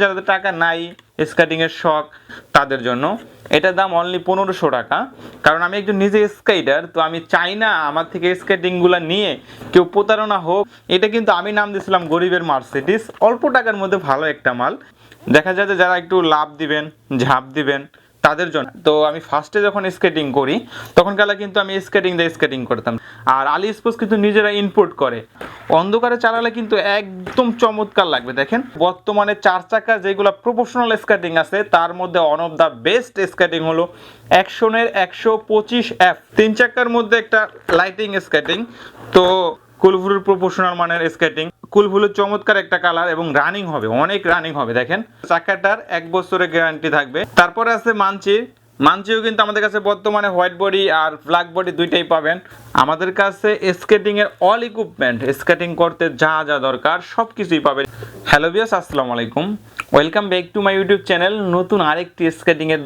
যাদের টাকা নাই, স্কেটিং এর শখ, তাদের জন্য এটার দাম অনলি 1500 টাকা। কারণ আমি একজন নিজে স্কেটার, তো আমি চাই না আমার থেকে স্কেটিংগুলো নিয়ে কেউ প্রতারণা হোক। এটা কিন্তু আমি নাম দিয়েছিলাম গরিবের মার্সিডিস, অল্প টাকার মধ্যে ভালো একটা মাল। দেখা যায় যে যারা একটু লাভ দিবেন, ঝাঁপ দিবেন, তাদের জন্য। তো আমি ফার্স্টে যখন স্কেটিং করি তখন কালে কিন্তু আমি স্কেটিং দিয়ে স্কেটিং করতাম। আর আলি স্পোর্টস কিন্তু নিজেরা ইনপুট করে, অন্ধকারে চালালে কিন্তু একদম চমৎকার লাগবে। দেখেন বর্তমানে 4 চাকা যেগুলো প্রফেশনাল স্কেটিং আছে তার মধ্যে one of the best skating হলো অ্যাকশনের 125F। 3 চাকার মধ্যে একটা লাইটিং স্কেটিং। তো কুলভুলুর প্রফেশনাল মানের স্কেটিং, কুলভুলুর চমৎকার একটা কালার এবং রানিং হবে, অনেক রানিং হবে। দেখেন চাকাটার 1 বছরের গ্যারান্টি থাকবে। তারপরে আছে মানচিও কিন্তু আমাদের কাছে বর্তমানে হোয়াইট বডি আর ব্ল্যাক বডি দুইটাই পাবেন। আমাদের কাছে স্কেটিং এর অল ইকুইপমেন্ট, স্কেটিং করতে যা যা দরকার সব কিছুই পাবেন। হ্যালো ভিউয়ার্স, আসসালামু আলাইকুম, welcome back to my YouTube channel. নতুন আরেকটি স্কেটিং এর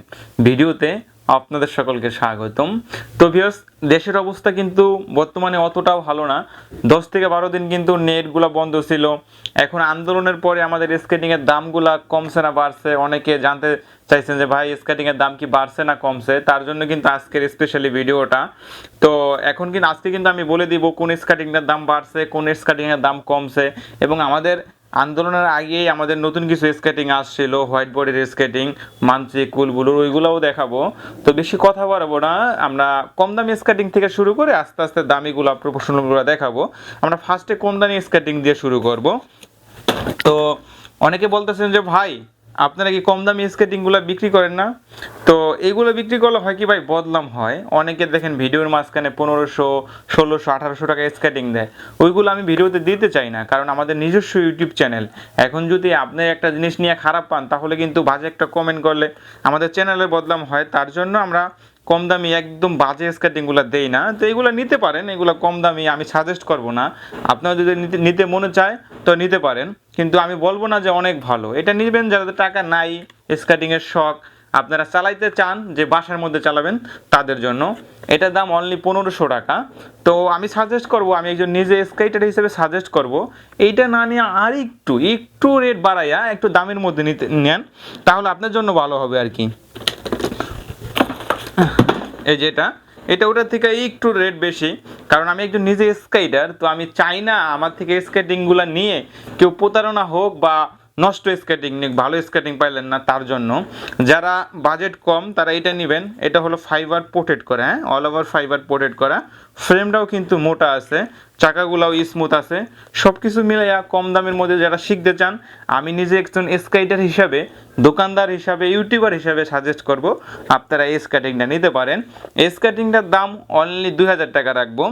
ভিডিওতে আপনাদের সকলকে স্বাগতম। তো ভিউয়ার্স, দেশের অবস্থা কিন্তু বর্তমানে অতটাও ভালো না। 10 থেকে 12 দিন কিন্তু নেটগুলো বন্ধ ছিল। এখন আন্দোলনের পরে আমাদের স্কেটিং এর দামগুলা কমছে না বাড়ছে, অনেকে জানতে চাইছেন যে ভাই স্কেটিং এর দাম কি বাড়ছে না কমছে। তার জন্য কিন্তু আজকের স্পেশালি ভিডিওটা। তো এখন কিন্তু আজকে কিন্তু আমি বলে দিব কোন স্কেটিং এর দাম বাড়ছে, কোন স্কেটিং এর দাম কমছে, এবং আমাদের আন্দোলনের আগেই আমাদের নতুন কিছু স্কেটিং আসছিল, হোয়াইট বডির স্কেটিং, মানচি, কুলবুলুর, ওইগুলোও দেখাবো। তো বেশি কথা বাড়াবো না, আমরা কম দামি স্কেটিং থেকে শুরু করে আস্তে আস্তে দামিগুলো প্রফেশনালগুলো দেখাবো। আমরা ফার্স্টে কম দামি স্কেটিং দিয়ে শুরু করব। তো অনেকে বলতেছেন যে ভাই আপনারা কি কম দামি স্কেটিংগুলো বিক্রি করেন না? তো এইগুলো বিক্রি করলে হয় কি ভাই, বদনাম হয়। অনেকে দেখেন ভিডিওর মাঝখানে 1500, 1600, 1800 টাকা স্কেটিং দেয়, ওইগুলো আমি ভিডিওতে দিতে চাই না, কারণ আমাদের নিজস্ব ইউটিউব চ্যানেল। এখন যদি আপনি একটা জিনিস নিয়ে খারাপ পান তাহলে কিন্তু বাজে একটা কমেন্ট করলে আমাদের চ্যানেলের বদনাম হয়। তার জন্য আমরা কম দামি একদম বাজে স্কেটিংগুলো দেই না। তো এগুলো নিতে পারেন, এগুলো কম দামি, আমি সাজেস্ট করব না। আপনারা যদি নিতে মনে চায় তো নিতে পারেন, কিন্তু আমি বলবো না যে অনেক ভালো। এটা নেবেন যাদের টাকা নাই, স্কেটিং এর শখ, আপনারা চালাইতে চান যে বাসার মধ্যে চালাবেন, তাদের জন্য এটার দাম অনলি 1500 টাকা। তো আমি সাজেস্ট করব, আমি একজন নিজে স্কেটার হিসেবে সাজেস্ট করব এইটা না নিয়ে আর একটু রেট বাড়াইয়া একটু দামের মধ্যে নিতে নেন, তাহলে আপনার জন্য ভালো হবে আর কি। এই যেটা, এটা ওটার থেকে একটু রেট বেশি, কারণ আমি একজন নিজে স্কেটার, তো আমি চাই না আমার থেকে স্কেটিংগুলো নিয়ে কেউ প্রতারণা হোক বা নষ্ট স্কেটিং নিক, ভালো স্কেটিং পাইলেন না। তার জন্য যারা বাজেট কম তারা এটা নেবেন। এটা হলো ফাইবার পোর্টেড করা, হ্যাঁ, অল ওভার ফাইবার পোর্টেড করা। ফ্রেমটাও কিন্তু মোটা আছে, চাকাগুলাও স্মুথ আছে। সব কিছু মিলাইয়া কম দামের মধ্যে যারা শিখতে চান, আমি নিজে একজন স্কেটার হিসাবে, দোকানদার হিসাবে, ইউটিউবার হিসাবে সাজেস্ট করব আপনারা এই স্কেটিংটা নিতে পারেন। এই স্কেটিংটার দাম অনলি 2000 টাকা রাখবো।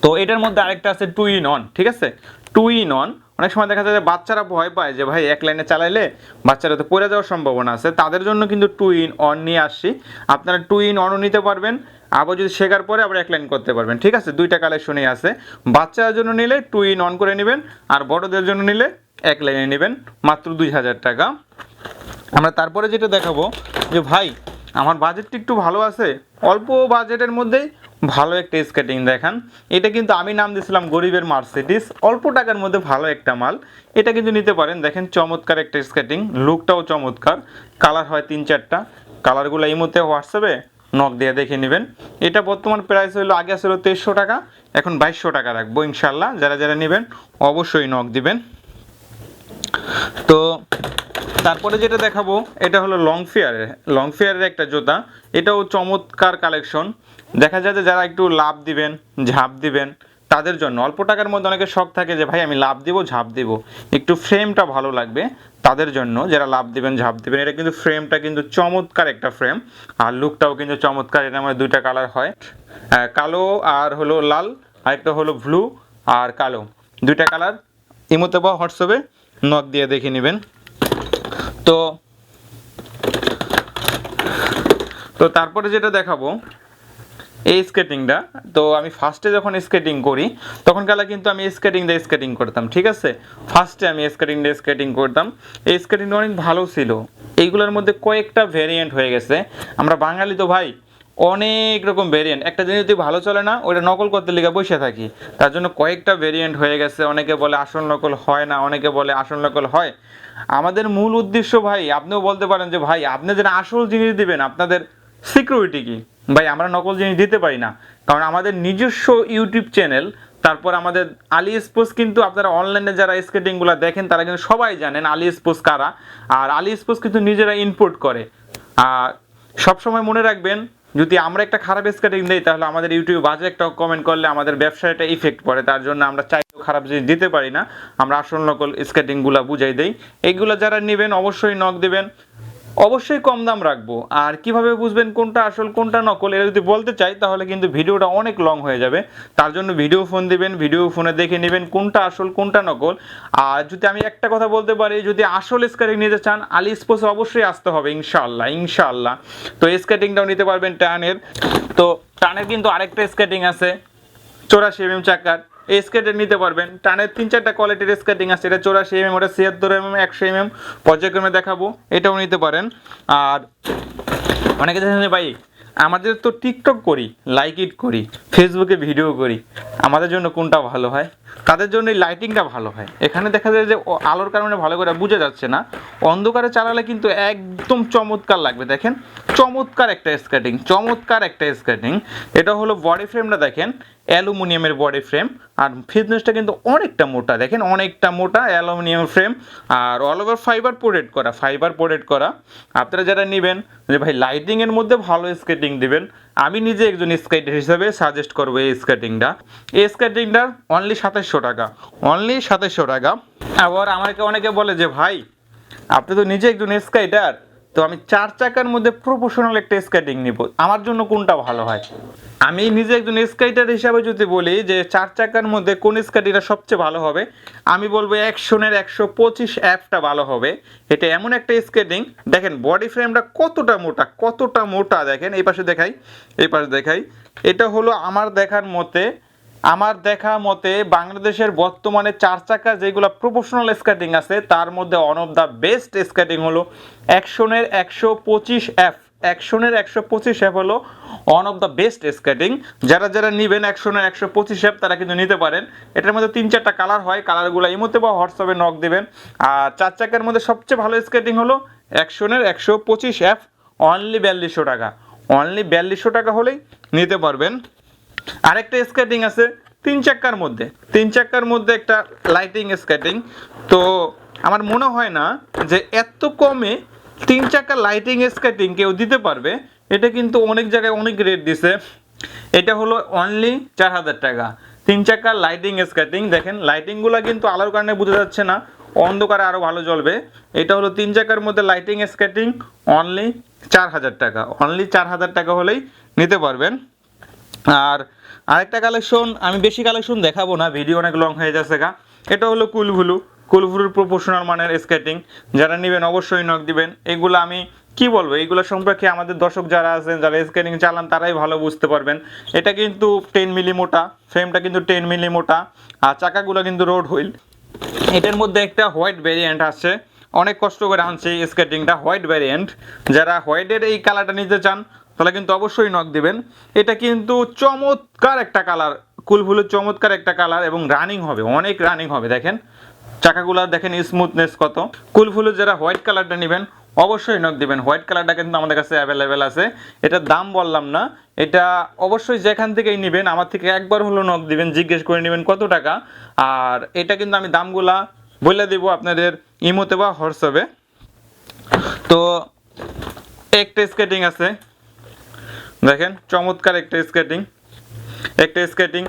তো এটার মধ্যে আরেকটা আছে 2 in 1, ঠিক আছে? 2 in 1। অনেক সময় দেখা যায় যে বাচ্চারা ভয় পায় যে ভাই এক লাইনে চালাইলে বাচ্চারা তো পড়ে যাওয়ার সম্ভাবনা আছে, তাদের জন্য কিন্তু 2 in 1 নিয়ে আসছি। আপনারা 2 in 1ও নিতে পারবেন, আবার যদি শেখার পরে আবার এক লাইন করতে পারবেন, ঠিক আছে? দুইটা কালেকশনই আছে। বাচ্চাদের জন্য নিলে 2 in 1 করে নেবেন, আর বড়দের জন্য নিলে এক লাইনে নেবেন, মাত্র 2000 টাকা। আমরা তারপরে যেটা দেখাবো যে ভাই আমার বাজেটটা একটু ভালো আছে, অল্প বাজেটের মধ্যেই ভালো একটা স্কেটিং দেখান। এটা কিন্তু আমি নাম দিয়েছিলাম গরিবের মার্সিডিস, অল্প টাকার মধ্যে ভালো একটা মাল। এটা কিন্তু নিতে পারেন। দেখেন চমৎকার একটা স্কেটিং, লুকটাও চমৎকার, কালার হয় 3-4টা। কালারগুলো এই মুহূর্তে হোয়াটসঅ্যাপে নক দিয়ে দেখে নেবেন। এটা বর্তমান প্রাইস হলো, আগে ছিল 2300 টাকা, এখন 2200 টাকা রাখবো ইনশাল্লাহ। যারা যারা নেবেন অবশ্যই নক দিবেন। তো তারপরে যেটা দেখাবো এটা হলো লং ফেয়ারের একটা জুতা। এটাও চমৎকার কালেকশন। দেখা যায় যে যারা একটু লাভ দিবেন, ঝাঁপ দিবেন, তাদের জন্য। অল্প টাকার মধ্যে অনেকের শখ থাকে যে ভাই আমি লাভ দিব, ঝাঁপ দিব, একটু ফ্রেমটা ভালো লাগবে, তাদের জন্য যারা লাভ দিবেন, ঝাঁপ দিবেন। এটা কিন্তু ফ্রেমটা কিন্তু চমৎকার একটা ফ্রেম, আর লুকটাও কিন্তু চমৎকার। এটার মধ্যে দুইটা কালার হয়, কালো আর হলো লাল, আরেকটা হলো ব্লু আর কালো, দুইটা কালার। ইমোতে বা হোয়াটসঅ্যাপে নক দিয়ে দেখে নেবেন। তো তারপরে যেটা দেখাবো এই স্কেটিংটা। তো আমি ফার্স্টে যখন স্কেটিং করি তখন কালে কিন্তু আমি স্কেটিং দিয়ে স্কেটিং করতাম, ঠিক আছে? ফার্স্টে আমি স্কেটিং দিয়ে স্কেটিং করতাম। এই স্কেটিংটা অনেক ভালো ছিল। এইগুলোর মধ্যে কয়েকটা ভেরিয়েন্ট হয়ে গেছে। আমরা বাঙালি তো ভাই, অনেক রকম ভেরিয়েন্ট। একটা জিনিস যদি ভালো চলে না, ওইটা নকল করতে লেগে বসে থাকি। তার জন্য কয়েকটা ভেরিয়েন্ট হয়ে গেছে। অনেকে বলে আসল নকল হয় না, অনেকে বলে আসল নকল হয়। আমাদের মূল উদ্দেশ্য ভাই, আপনিও বলতে পারেন যে ভাই আপনি যেন আসল জিনিস দিবেন, আপনাদের সিকিউরিটি কি? ভাই আমরা নকল জিনিস দিতে পারি না, কারণ আমাদের নিজস্ব ইউটিউব চ্যানেল, তারপর আমাদের আলি স্পোর্টস, কিন্তু আপনারা অনলাইনে যারা স্কেটিংগুলো দেখেন তারা কিন্তু সবাই জানেন আলি স্পোর্টস কারা। আর আলি স্পোর্টস কিন্তু নিজেরা ইম্পোর্ট করে। আর সবসময় মনে রাখবেন, যদি আমরা একটা খারাপ স্কেটিং দিই তাহলে আমাদের ইউটিউবে বাজে একটা কমেন্ট করলে আমাদের ব্যবসায় একটা ইফেক্ট পড়ে। তার জন্য আমরা চাইলেও খারাপ জিনিস দিতে পারি না, আমরা আসল নকল স্কেটিংগুলো বুঝাই দেই। এইগুলো যারা নেবেন অবশ্যই নক দেবেন, অবশ্যই কম দাম রাখবো। আর কিভাবে বুঝবেন কোনটা আসল কোনটা নকল, এটা যদি বলতে চাই তাহলে কিন্তু ভিডিওটা অনেক লং হয়ে যাবে। তার জন্য ভিডিও ফোন দিবেন, ভিডিও ফোনে দেখে নেবেন কোনটা আসল কোনটা নকল। আর যদি আমি একটা কথা বলতে পারি, যদি আসল স্কেটিং নিতে চান আলি স্পোর্টস অবশ্যই আসতে হবে, ইনশাআল্লাহ ইনশাআল্লাহ। তো স্কেটিংটাও নিতে পারবেন টানের। তো টানের কিন্তু আরেকটা স্কেটিং আছে 84 চাকার, এই স্কেটিং নিতে পারবেন। টানের 3-4টা কোয়ালিটির স্কেটিং আছে, এটা 84 ওটা 76 100 পর্যায়ক্রমে দেখাবো, এটাও নিতে পারেন। আর অনেকে দেখেন ভাই আমাদের তো টিকটক করি, লাইক ইট করি, ফেসবুকে ভিডিও করি, আমাদের জন্য কোনটা ভালো হয়? তাদের জন্য এই লাইটিংটা ভালো হয়। এখানে দেখা যায় যে আলোর কারণে ভালো করে বোঝা যাচ্ছে না, অন্ধকারে চালালে কিন্তু একদম চমৎকার লাগবে। দেখেন চমৎকার একটা স্কেটিং, চমৎকার একটা স্কেটিং। এটা হলো বডি ফ্রেমটা দেখেন অ্যালুমিনিয়ামের বডি ফ্রেম, আর ফিটনেসটা কিন্তু অনেকটা মোটা, দেখেন অনেকটা মোটা অ্যালুমিনিয়াম ফ্রেম, আর অল ওভার ফাইবার প্রোডেক্ট করা। আপনারা যারা নেবেন যে ভাই লাইটিংয়ের মধ্যে ভালো স্কেটিং দিবেন, আমি নিজে একজন স্কেটার হিসেবে সাজেস্ট করবো এই স্কেটিংটা। এই স্কেটিংটার অনলি 2700 টাকা, অনলি 2700 টাকা। আবার আমাকে অনেকে বলে যে ভাই আপনি তো নিজে একজন স্কেটার, তো আমি 4 চাকার মধ্যে প্রফেশনাল একটা স্কেটিং নিব, আমার জন্য কোনটা ভালো হয়? আমি নিজে একজন স্কেটার হিসাবে যদি বলি যে 4 চাকার মধ্যে কোন স্কেটিংটা সবচেয়ে ভালো হবে, আমি বলবো অ্যাকশনের 125 অ্যাপটা ভালো হবে। এটা এমন একটা স্কেটিং, দেখেন বডি ফ্রেমটা কতটা মোটা দেখেন। এই পাশে দেখাই, এটা হলো আমার দেখা মতে বাংলাদেশের বর্তমানে 4 চাকা যেগুলো প্রফেশনাল স্কেটিং আছে তার মধ্যে one of the best skating হলো অ্যাকশনের 125 অ্যাপ হলো one of the best skating. যারা নেবেন অ্যাকশনের 125 অ্যাপ তারা কিন্তু নিতে পারেন। এটার মধ্যে 3-4টা কালার হয়, কালারগুলো ইমোতে বা হোয়াটসঅ্যাপে নক দেবেন। আর 4 চাকার মধ্যে সবচেয়ে ভালো স্কেটিং হলো অ্যাকশনের 125 অ্যাপ, অনলি 4200 টাকা, অনলি 4200 টাকা হলেই নিতে পারবেন। আরেকটা স্কেটিং আছে 3 চাকার মধ্যে একটা লাইটিং স্কেটিং। তো আমার মনে হয় না যে এত কমে 3 চাকার লাইটিং স্কেটিং কেউ দিতে পারবে। এটা কিন্তু অনেক জায়গায় অনেক রেট দিছে। এটা হলো অনলি 4000 টাকা 3 চাকার লাইটিং স্কেটিং। দেখেন লাইটিংগুলো কিন্তু আলোর কারণে বোঝা যাচ্ছে না, অন্ধকারে আরও ভালো জ্বলবে। এটা হলো 3 চাকার মধ্যে লাইটিং স্কেটিং, অনলি 4000 টাকা, অনলি 4000 টাকা হলেই নিতে পারবেন। আর আরেকটা কালেকশন, আমি বেশি কালেকশন দেখাবো না, ভিডিও অনেক লং হয়ে যাচ্ছে গা। এটা হলো কুলভুলুর প্রফেশনাল মানের স্কেটিং। যারা নেবেন অবশ্যই নক দিবেন। এগুলো আমি কি বলবো, এইগুলো সম্পর্কে আমাদের দর্শক যারা আছেন যারা স্কেটিং চালান তারাই ভালো বুঝতে পারবেন। এটা কিন্তু 10 মিলি মোটা, ফ্রেমটা কিন্তু 10 মিলি মোটা, আর চাকাগুলো কিন্তু রোড হুইল। এটার মধ্যে একটা হোয়াইট ভ্যারিয়েন্ট আছে, অনেক কষ্ট করে আনছে এই স্কেটিংটা, হোয়াইট ভ্যারিয়েন্ট। যারা হোয়াইটের এই কালারটা নিতে চান তাহলে কিন্তু অবশ্যই নক দিবেন। এটা কিন্তু চমৎকার একটা কালার, কুলফুলের চমৎকার একটা কালার, এবং রানিং হবে, অনেক রানিং হবে। দেখেন চাকাগুলো দেখেন স্মুথনেস কত। কুলফুলের যারা হোয়াইট কালারটা নেবেন অবশ্যই নক দিবেন, হোয়াইট কালারটা কিন্তু আমাদের কাছে অ্যাভেলেবেল আছে। এটার দাম বললাম না, এটা অবশ্যই যেখান থেকেই নেবেন আমার থেকে একবার হলো নক দিবেন, জিজ্ঞেস করে নেবেন কত টাকা। আর এটা কিন্তু আমি দামগুলা বলে দেবো আপনাদের ইমোতে বা হোয়াটসঅ্যাপে। তো একটা স্কেটিং আছে দেখেন চমৎকার একটা স্কেটিং,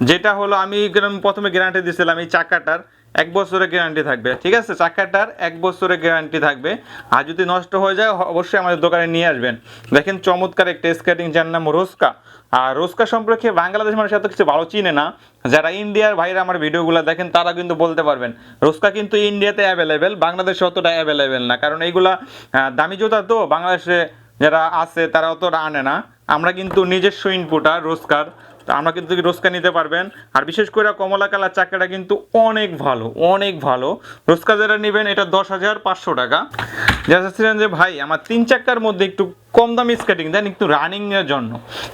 যেটা হলো আমি প্রথমে গ্যারান্টি দিয়েছিলাম এই চাকাটার 1 বছরের গ্যারান্টি থাকবে, ঠিক আছে? চাকাটার 1 বছরের গ্যারান্টি থাকবে, আর যদি নষ্ট হয়ে যায় অবশ্যই আমাদের দোকানে নিয়ে আসবেন। দেখেন চমৎকার একটা স্কেটিং, যার নাম রোস্কা। আর রোস্কা সম্পর্কে বাংলাদেশ মানুষ এত কিছু ভালো চিনে না, যারা ইন্ডিয়ার ভাইরা আমার ভিডিওগুলো দেখেন তারা কিন্তু বলতে পারবেন। রোস্কা কিন্তু ইন্ডিয়াতে অ্যাভেলেবেল, বাংলাদেশে অতটা অ্যাভেলেবেল না, কারণ এইগুলা দামি জুতা তো বাংলাদেশে যারা আছে তারা অতটা আনে না। আমরা কিন্তু নিজস্ব ইনপুটার রোস্কার, তো আমরা কিন্তু রোস্কা নিতে পারবেন। আর বিশেষ করে কমলা কালার চাকাটা কিন্তু অনেক ভালো। রোস্কা যারা নেবেন এটা 10,500 টাকা। যারা চাচ্ছিলেন যে ভাই আমার 3 চাকার মধ্যে একটু কম দামি স্কেটিং দেন একটু রানিংয়ের জন্য,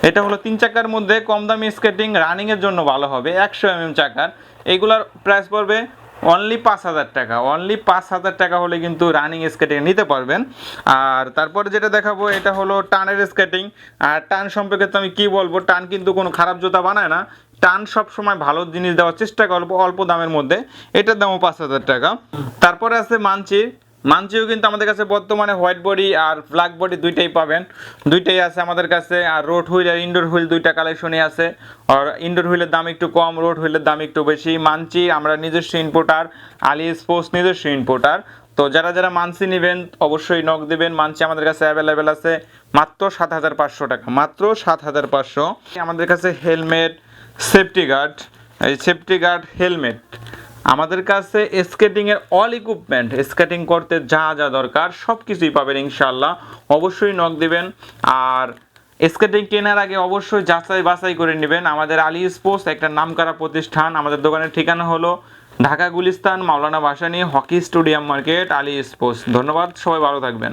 এটা হলো 3 চাকার মধ্যে কম দামি স্কেটিং রানিংয়ের জন্য ভালো হবে 100 চাকার। এইগুলার প্রাইস পড়বে অনলি 5,000 টাকা, অনলি 5,000 টাকা হলে কিন্তু রানিং স্কেটিং নিতে পারবেন। আর তারপরে যেটা দেখাবো এটা হলো টানের স্কেটিং। আর টান সম্পর্কে তো আমি কি বলবো, টান কিন্তু কোনো খারাপ জুতা বানায় না, টান সব সময় ভালো জিনিস দেওয়ার চেষ্টা করবো অল্প দামের মধ্যে। এটার দামও 5,000 টাকা। তারপরে আছে মানচি। মানচিও কিন্তু আমাদের কাছে বর্তমানে হোয়াইট বডি আর ব্ল্যাক বডি দুইটাই পাবেন, দুইটাই আছে আমাদের কাছে। আর রোড হুইল আর ইনডোর হুইল দুইটা কালেকশনই আছে। আর ইনডোর হুইলের দাম একটু কম, রোড হুইলের দাম একটু বেশি। মানচি আমরা নিজস্ব ইম্পোর্টার, আলি স্পোর্টস নিজস্ব ইম্পোর্টার। তো যারা যারা মানচি নেবেন অবশ্যই নক দিবেন। মানচি আমাদের কাছে অ্যাভেলেবেল আছে মাত্র 7,500 টাকা, মাত্র 7,500। আমাদের কাছে হেলমেট, সেফটি গার্ড, এই সেফটি গার্ড হেলমেট, আমাদের কাছে স্কেটিং এর অল ইকুইপমেন্ট, স্কেটিং করতে যা যা দরকার সব কিছুই পাবেন ইনশাআল্লাহ। অবশ্যই নক দিবেন। আর স্কেটিং কেনার আগে অবশ্যই যাচাই বাছাই করে নেবেন। আমাদের আলী স্পোর্টস একটা নামকরা প্রতিষ্ঠান। আমাদের দোকানের ঠিকানা হলো Dhaka Gulistan Maulana Bhashani hockey stadium market, Ali sports. ধন্যবাদ, সবাই ভালো থাকবেন।